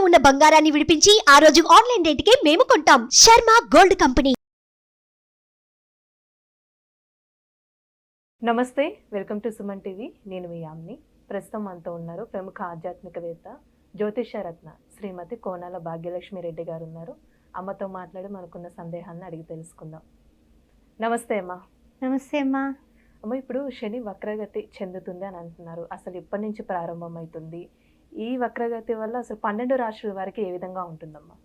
ఉన్న బంగారాన్ని విడిపించి ఆ రోజు ఆన్లైన్ రేటుకే మేము కొంటాం. Sharma gold company. నమస్తే, వెల్కమ్ టు సుమన్ టీవీ. నేను మీ యామ్ని. ప్రస్తుతం మనతో ఉన్నారు ప్రముఖ ఆధ్యాత్మికవేత్త జ్యోతిషరత్న శ్రీమతి కోనాల భాగ్యలక్ష్మి రెడ్డి గారు ఉన్నారు. అమ్మతో మాట్లాడి మనకున్న సందేహాన్ని అడిగి తెలుసుకుందాం. నమస్తే అమ్మా. నమస్తే అమ్మా. అమ్మ, ఇప్పుడు శని వక్రగతి చెందుతుంది అని అంటున్నారు. అసలు ఇప్పటి నుంచి ప్రారంభమవుతుంది? ఈ వక్రగతి వల్ల అసలు 12 రాశుల వారికి ఏ విధంగా ఉంటుందమ్మా?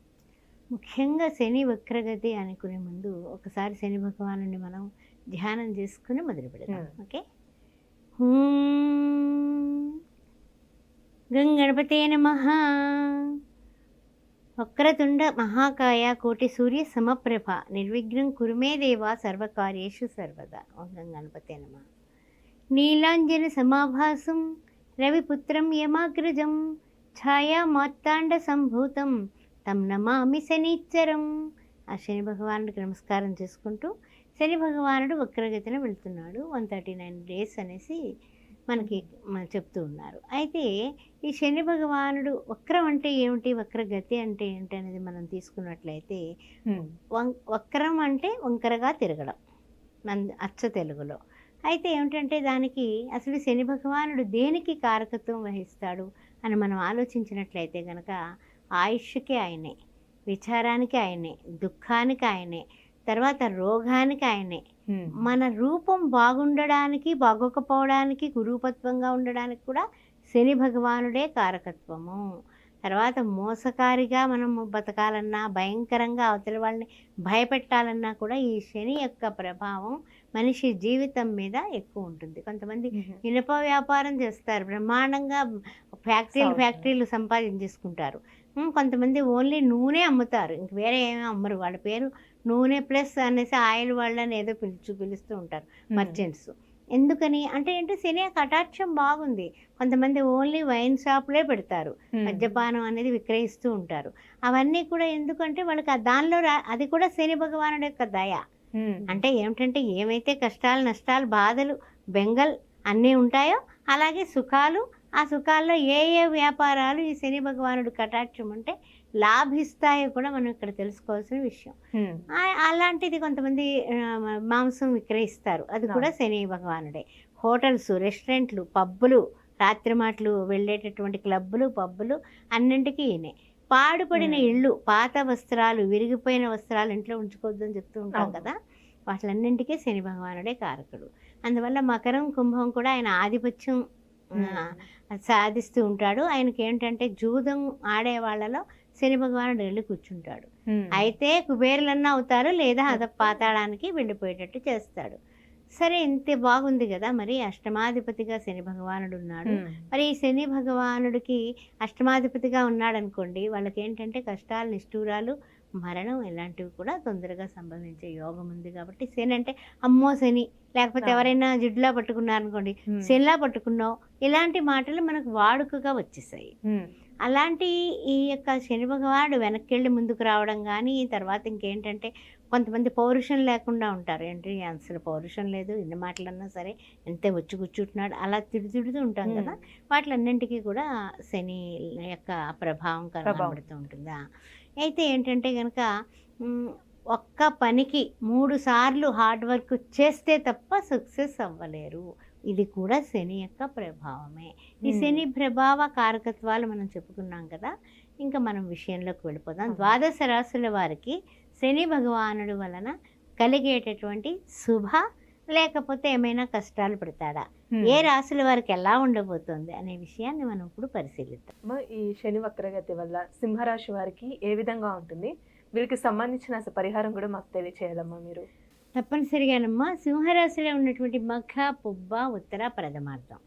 ముఖ్యంగా శని వక్రగతి అనుకునే ముందు ఒకసారి శని భగవానుని మనం ధ్యానం చేసుకుని మొదలు పెడతాం. ఓకే. గంగణపతే నమః. వక్రతుండ మహాకాయ కోటి సూర్య సమప్రభ నిర్విఘ్నం కురుమే దేవా సర్వకార్యేషు సర్వదా. ఓం గంగణపతే నమః. నీలాంజన సమాభాసం రవిపుత్రం యమాగ్రజం ఛాయా మార్తాండ సంభూతం తం నమామి శనిచ్చరం. ఆ శని భగవానుడికి నమస్కారం చేసుకుంటూ శని భగవానుడు వక్రగతిన వెళ్తున్నాడు. 139 days అనేసి మనకి చెప్తూ ఉన్నారు. అయితే ఈ శని భగవానుడు వక్రం అంటే ఏమిటి, వక్రగతి అంటే ఏంటి అనేది మనం తీసుకున్నట్లయితే, వక్రం అంటే వంకరగా తిరగడం అచ్చ తెలుగులో. అయితే ఏమిటంటే దానికి అసలు శని భగవానుడు దేనికి కారకత్వం వహిస్తాడు అని మనం ఆలోచించినట్లయితే కనుక ఆయుష్కి ఆయనే, విచారానికి ఆయనే, దుఃఖానికి ఆయనే, తర్వాత రోగానికి ఆయనే, మన రూపం బాగుండడానికి బాగోకపోవడానికి కురూపత్వంగా ఉండడానికి కూడా శని భగవానుడే కారకత్వము. తర్వాత మోసకారిగా మనం బతకాలన్నా, భయంకరంగా అవతలి వాళ్ళని భయపెట్టాలన్నా కూడా ఈ శని యొక్క ప్రభావం మనిషి జీవితం మీద ఎక్కువ ఉంటుంది. కొంతమంది ఇనుప వ్యాపారం చేస్తారు, బ్రహ్మాండంగా ఫ్యాక్టరీలు సంపాదించేసుకుంటారు. కొంతమంది ఓన్లీ నూనె అమ్ముతారు, ఇంక వేరే ఏమీ అమ్మరు. వాళ్ళ పేరు నూనె ప్లస్ అనేసి ఆయిల్ వాళ్ళని ఏదో పిలుస్తూ ఉంటారు మర్చెంట్స్. ఎందుకని అంటే ఏంటో శని కటాక్షం బాగుంది. కొంతమంది ఓన్లీ వైన్ షాప్లే పెడతారు, మద్యపానం అనేది విక్రయిస్తూ ఉంటారు. అవన్నీ కూడా ఎందుకంటే వాళ్ళకి దానిలో అది కూడా శని భగవానుడి యొక్క దయ. అంటే ఏమిటంటే ఏమైతే కష్టాలు, నష్టాలు, బాధలు, బెంగల్ అన్నీ ఉంటాయో అలాగే సుఖాలు, ఆ సుఖాల్లో ఏ ఏ వ్యాపారాలు ఈ శని భగవానుడు కటాక్షం అంటే లాభిస్తాయో కూడా మనం ఇక్కడ తెలుసుకోవాల్సిన విషయం. అలాంటిది కొంతమంది మాంసం విక్రయిస్తారు, అది కూడా శని భగవానుడే. హోటల్స్, రెస్టారెంట్లు, పబ్బులు, రాత్రి మాటలు వెళ్ళేటటువంటి క్లబ్బులు, పబ్బులు అన్నింటికీ ఈయనే. పాడుపడిన ఇళ్ళు, పాత వస్త్రాలు, విరిగిపోయిన వస్త్రాలు ఇంట్లో ఉంచుకోవద్దని చెప్తూ ఉంటాం కదా, వాటిలన్నింటికీ శని భగవానుడే కారకుడు. అందువల్ల మకరం, కుంభం కూడా ఆయన ఆధిపత్యం సాధిస్తూ ఉంటాడు. ఆయనకి ఏంటంటే జూదం ఆడే వాళ్ళలో శని భగవానుడు వెళ్ళి కూర్చుంటాడు. అయితే కుబేరులన్నా అవుతారు, లేదా పాతాళానికి వెళ్ళిపోయేటట్టు చేస్తాడు. సరే, ఇంతే బాగుంది కదా. మరి అష్టమాధిపతిగా శని భగవానుడు ఉన్నాడు. మరి ఈ శని భగవానుడికి అష్టమాధిపతిగా ఉన్నాడు అనుకోండి, వాళ్ళకి ఏంటంటే కష్టాలు, నిష్ఠూరాలు, మరణం ఇలాంటివి కూడా తొందరగా సంభవించే యోగం ఉంది. కాబట్టి శని అంటే అమ్మో శని, లేకపోతే ఎవరైనా జిడ్లా పట్టుకున్నారనుకోండి, శనిలా పట్టుకున్నావు, ఇలాంటి మాటలు మనకు వాడుకగా వచ్చేసాయి. అలాంటి ఈ యొక్క శని భగవానుడు వెనక్కి వెళ్ళి ముందుకు రావడం కానీ, తర్వాత ఇంకేంటంటే కొంతమంది పౌరుషం లేకుండా ఉంటారు. ఏంటి అసలు పౌరుషం లేదు, ఎన్ని మాటలన్నా సరే ఎంతే వచ్చి కూర్చుంటున్నాడు, అలా తిడుతూ ఉంటాం కదా. వాటిలన్నింటికీ కూడా శని యొక్క ప్రభావం కనబడుతూ ఉంటుందా. అయితే ఏంటంటే కనుక ఒక్క పనికి 3 సార్లు హార్డ్ వర్క్ చేస్తే తప్ప సక్సెస్ అవ్వలేరు. ఇది కూడా శని యొక్క ప్రభావమే. ఈ శని ప్రభావ కారకత్వాలు మనం చెప్పుకున్నాం కదా. ఇంకా మనం విషయంలోకి వెళ్ళిపోదాం. 12 రాశుల వారికి శని భగవానుడు వలన కలిగేటటువంటి శుభ లేకపోతే ఏమైనా కష్టాలు పెడతాడా, ఏ రాశుల వారికి ఎలా ఉండబోతుంది అనే విషయాన్ని మనం ఇప్పుడు పరిశీలిద్దాం. ఈ శని వక్రగతి వల్ల సింహరాశి వారికి ఏ విధంగా ఉంటుంది, వీరికి సంబంధించిన పరిహారం కూడా మాకు తెలియచేయాలమ్మా మీరు. తప్పనిసరిగానమ్మా. సింహరాశిలో ఉన్నటువంటి మఖ, పుబ్బ, ఉత్తర, ప్రథమార్థం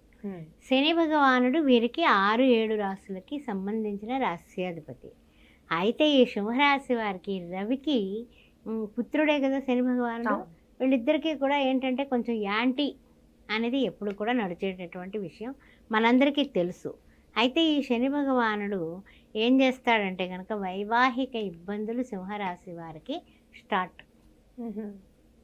శని భగవానుడు వీరికి 6-7 రాశులకి సంబంధించిన రాశ్యాధిపతి. అయితే ఈ సింహరాశి వారికి రవికి పుత్రుడే కదా శని భగవానుడు. వీళ్ళిద్దరికీ కూడా ఏంటంటే కొంచెం యాంటీ అనేది ఎప్పుడు కూడా నడిచేటటువంటి విషయం మనందరికీ తెలుసు. అయితే ఈ శని భగవానుడు ఏం చేస్తాడంటే కనుక వైవాహిక ఇబ్బందులు సింహరాశి వారికి స్టార్ట్.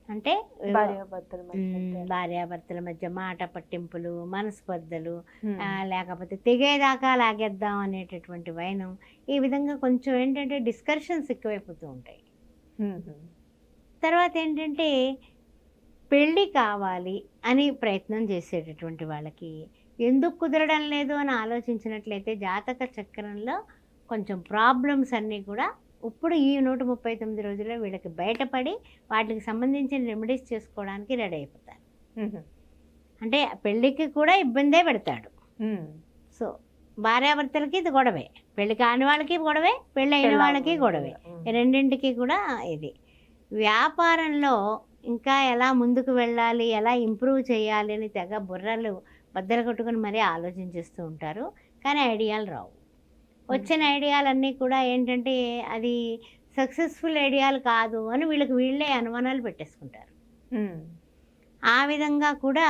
అంటే భార్యాభర్తల మధ్య భార్యాభర్తల మధ్య మాట పట్టింపులు, మనస్పర్ధలు, ఉమ్, లేకపోతే తెగేదాకా లాగేద్దాం అనేటటువంటి వైనం, ఈ విధంగా కొంచెం ఏంటంటే డిస్కషన్స్ ఎక్కువైపోతూ ఉంటాయి. ఉమ్, ఉమ్, తర్వాత ఏంటంటే పెళ్ళి కావాలి అని ప్రయత్నం చేసేటటువంటి వాళ్ళకి ఎందుకు కుదరడం లేదు అని ఆలోచించినట్లయితే జాతక చక్రంలో కొంచెం ప్రాబ్లమ్స్ అన్నీ కూడా ఇప్పుడు ఈ 139 రోజుల్లో వీళ్ళకి బయటపడి వాటికి సంబంధించిన రెమెడీస్ చేసుకోవడానికి రెడీ అయిపోతారు. ఉమ్, అంటే పెళ్ళికి కూడా ఇబ్బందే పెడతాడు. ఉమ్, సో భార్యాభర్తలకి ఇది గొడవే, పెళ్ళి కాని వాళ్ళకి గొడవే, పెళ్ళి అయిన వాళ్ళకి గొడవే, రెండింటికి కూడా ఇది. వ్యాపారంలో ఇంకా ఎలా ముందుకు వెళ్ళాలి, ఎలా ఇంప్రూవ్ చేయాలి అని తెగ బుర్రలు బద్దలు కొట్టుకుని మరీ ఆలోచించేస్తూ ఉంటారు. కానీ ఐడియాలు రావు. వచ్చిన ఐడియాలన్నీ కూడా ఏంటంటే అది సక్సెస్ఫుల్ ఐడియాలు కాదు అని వీళ్ళే అనుమానాలు పెట్టేసుకుంటారు. ఉమ్, ఆ విధంగా కూడా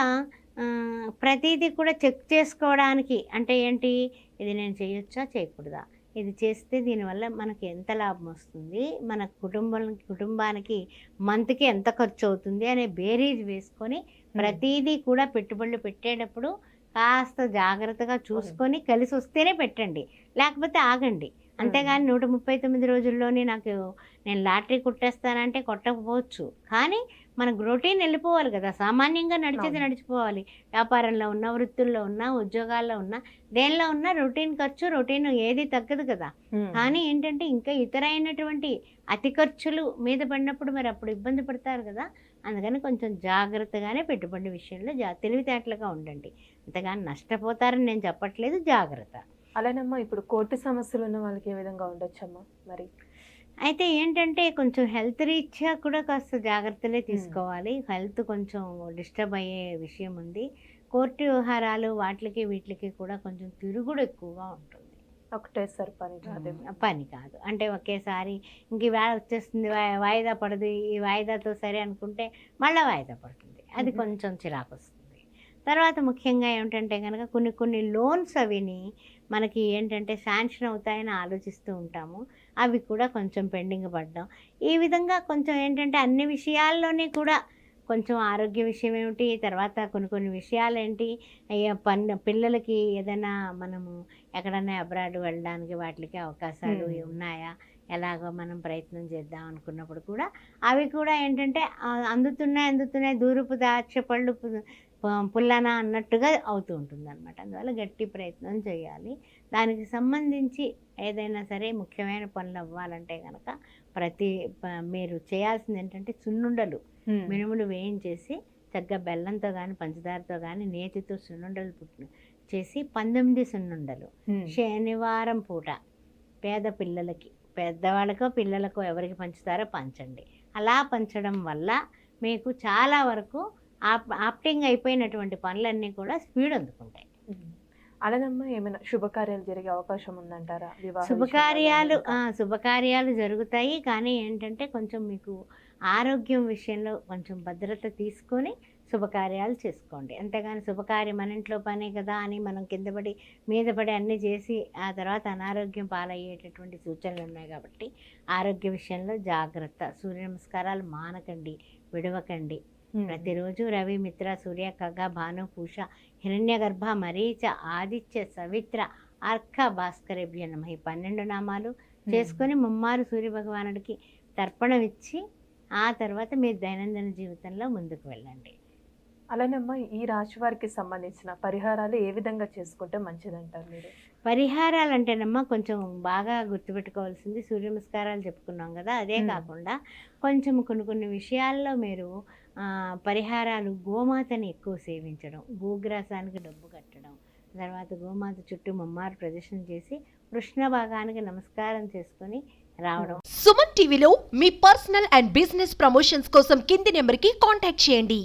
ప్రతిదీ కూడా చెక్ చేసుకోవడానికి, అంటే ఏంటి, ఇది నేను చేయొచ్చా చేయకూడదా, ఇది చేస్తే దీనివల్ల మనకి ఎంత లాభం వస్తుంది, మన కుటుంబానికి మంత్కి ఎంత ఖర్చు అవుతుంది అనే బేరీజ్ వేసుకొని ప్రతిదీ కూడా పెట్టుబడులు పెట్టేటప్పుడు కాస్త జాగ్రత్తగా చూసుకొని కలిసి వస్తేనే పెట్టండి, లేకపోతే ఆగండి. అంతేగాని 139 రోజుల్లోనే నేను లాటరీ కొట్టేస్తానంటే కొట్టకపోవచ్చు, కానీ మనకు రొటీన్ వెళ్ళిపోవాలి కదా, సామాన్యంగా నడిచేది నడిచిపోవాలి. వ్యాపారంలో ఉన్నా, వృత్తుల్లో ఉన్నా, ఉద్యోగాల్లో ఉన్నా, దేనిలో ఉన్నా రొటీన్ ఖర్చు, రొటీన్ ఏది తగ్గదు కదా. కానీ ఏంటంటే ఇంకా ఇతరైనటువంటి అతి ఖర్చులు మీద పడినప్పుడు మరి అప్పుడు ఇబ్బంది పడతారు కదా. అందుకని కొంచెం జాగ్రత్తగానే పెట్టుబడి విషయంలో తెలివితేటలుగా ఉండండి. అంతగాని నష్టపోతారని నేను చెప్పట్లేదు, జాగ్రత్త. అలానమ్మా ఇప్పుడు కోర్టు సమస్యలు ఉన్న వాళ్ళకి ఏ విధంగా ఉండొచ్చమ్మా మరి? అయితే ఏంటంటే కొంచెం హెల్త్ రీత్యా కూడా కాస్త జాగ్రత్తలే తీసుకోవాలి. హెల్త్ కొంచెం డిస్టర్బ్ అయ్యే విషయం ఉంది. కోర్టు వ్యవహారాలు వీటికి కూడా కొంచెం తిరుగుడు ఎక్కువగా ఉంటుంది. ఒకటేసారి పని కాదు. అంటే ఒకేసారి ఇంక వేళ వచ్చేస్తుంది, వాయిదా పడదు, ఈ వాయిదాతో సరే అనుకుంటే మళ్ళీ వాయిదా పడుతుంది, అది కొంచెం చిరాకు వస్తుంది. తర్వాత ముఖ్యంగా ఏమిటంటే కనుక కొన్ని లోన్స్ అవిని మనకి ఏంటంటే శాంక్షన్ అవుతాయని ఆలోచిస్తూ ఉంటాము, అవి కూడా కొంచెం పెండింగ్ పడ్డాం. ఈ విధంగా కొంచెం ఏంటంటే అన్ని విషయాల్లోనే కూడా కొంచెం ఆరోగ్య విషయం ఏమిటి, తర్వాత కొన్ని విషయాలు ఏంటి, పిల్లలకి ఏదైనా మనము ఎక్కడైనా అబ్రాడ్ వెళ్ళడానికి వాటికి అవకాశాలు ఉన్నాయా, ఎలాగో మనం ప్రయత్నం చేద్దాం అనుకున్నప్పుడు కూడా అవి కూడా ఏంటంటే అందుతున్నాయి దూరపు దాక్ష పళ్ళు పుల్లన అన్నట్టుగా అవుతూ ఉంటుంది అనమాట. అందువల్ల గట్టి ప్రయత్నం చేయాలి. దానికి సంబంధించి ఏదైనా సరే ముఖ్యమైన పనులు అవ్వాలంటే కనుక మీరు చేయాల్సింది ఏంటంటే సున్నుండలు, మినుములు వేయించేసి చక్కగా బెల్లంతో కానీ పంచదారతో కానీ నేతితో సున్నుండలు చేసి 19 సున్నుండలు శనివారం పూట పేద పిల్లలకి, పెద్దవాళ్ళకో పిల్లలకో ఎవరికి పంచుతారో పంచండి. అలా పంచడం వల్ల మీకు చాలా వరకు ఆప్టింగ్ అయిపోయినటువంటి పనులన్నీ కూడా స్పీడ్ అందుకుంటాయి. అలానమ్మా ఏమైనా శుభకార్యాలు జరిగే అవకాశం ఉందంటారా? శుభకార్యాలు జరుగుతాయి, కానీ ఏంటంటే కొంచెం మీకు ఆరోగ్యం విషయంలో కొంచెం భద్రత తీసుకొని శుభకార్యాలు చేసుకోండి. అంతేగాని శుభకార్యం మన ఇంట్లో పనే కదా అని మనం కింద పడి మీద పడి అన్నీ చేసి ఆ తర్వాత అనారోగ్యం పాలయ్యేటటువంటి సూచనలు ఉన్నాయి. కాబట్టి ఆరోగ్య విషయంలో జాగ్రత్త. సూర్య నమస్కారాలు మానకండి, విడవకండి. ప్రతిరోజు రవి, మిత్ర, సూర్య, ఖగ, భాను, పూష, హిరణ్య గర్భ, మరీచ, ఆదిత్య, సవిత్ర, అర్క, భాస్కరేభ్య నమః ఈ 12 నామాలు చేసుకొని ముమ్మారు సూర్య భగవానుడికి తర్పణం ఇచ్చి ఆ తర్వాత మీరు దైనందిన జీవితంలో ముందుకు వెళ్ళండి. అలానమ్మా ఈ రాశి వారికి సంబంధించిన పరిహారాలు ఏ విధంగా చేసుకుంటే మంచిదంటారు మీరు? పరిహారాలు అంటేనమ్మా కొంచెం బాగా గుర్తుపెట్టుకోవాల్సింది సూర్య నమస్కారాలు చెప్పుకున్నాం కదా, అదే కాకుండా కొంచెం కొన్ని విషయాల్లో మీరు పరిహారాలు, గోమాతని ఎక్కువ సేవించడం, గోగ్రాసానికి డబ్బు కట్టడం, తర్వాత గోమాత చుట్టూ ముమ్మారు ప్రదర్శన చేసి కృష్ణ భాగానికి నమస్కారం చేసుకొని రావడం. సుమన్ టీవీలో మీ పర్సనల్ అండ్ బిజినెస్ ప్రమోషన్స్ కోసం కింది నెంబర్కి కాంటాక్ట్ చేయండి.